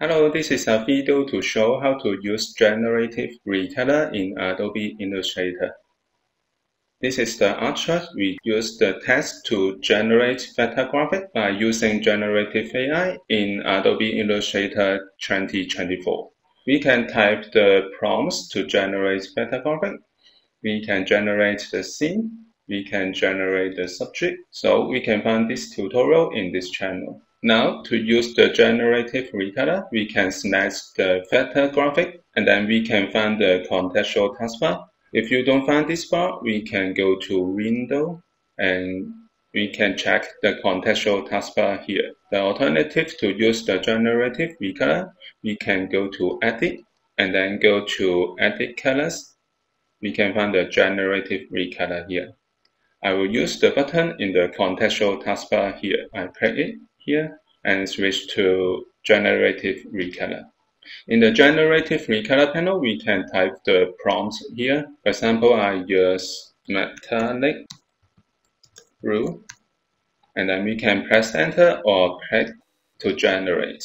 Hello, this is a video to show how to use Generative Recolor in Adobe Illustrator. This is the artwork. We use the text to generate vector graphic by using Generative AI in Adobe Illustrator 2024. We can type the prompts to generate vector graphic. We can generate the scene. We can generate the subject. So we can find this tutorial in this channel. Now, to use the Generative Recolor, we can select the vector graphic, and then we can find the Contextual taskbar. If you don't find this bar, we can go to Window, and we can check the Contextual taskbar here. The alternative to use the Generative Recolor, we can go to Edit, and then go to Edit Colors. We can find the Generative Recolor here. I will use the button in the Contextual taskbar here. I click it here and switch to Generative Recolor. In the Generative Recolor panel, we can type the prompts here. For example, I use metallic blue, and then we can press Enter or click to generate.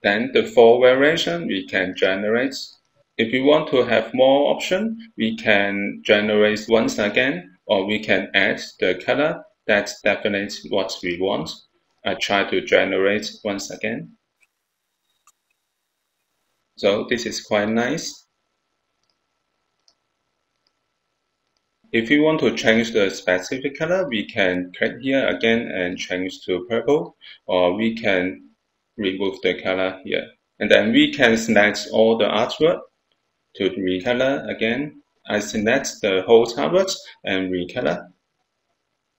Then the full variation we can generate. If we want to have more options, we can generate once again, or we can add the color. That's definitely what we want. I try to generate once again. So this is quite nice. If we want to change the specific color, we can click here again and change to purple, or we can remove the color here. And then we can select all the artwork to recolor again. I select the whole artwork and recolor.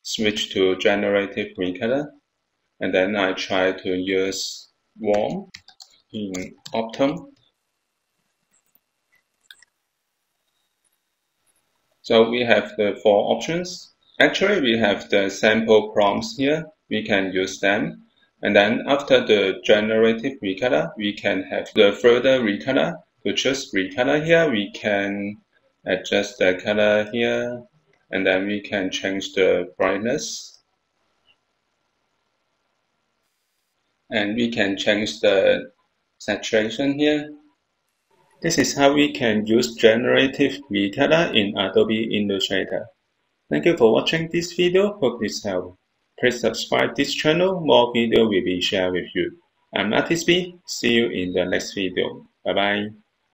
Switch to Generative Recolor, and then I try to use warm in autumn. So we have the 4 options. Actually, we have the sample prompts here. We can use them. And then after the Generative Recolor, we can have the further recolor. To choose recolor here, we can adjust the color here, and then we can change the brightness. And we can change the saturation here. This is how we can use Generative Recolor in Adobe Illustrator. Thank you for watching this video. Hope this helped. Please subscribe this channel. More video will be shared with you. I'm Artist B. See you in the next video. Bye bye.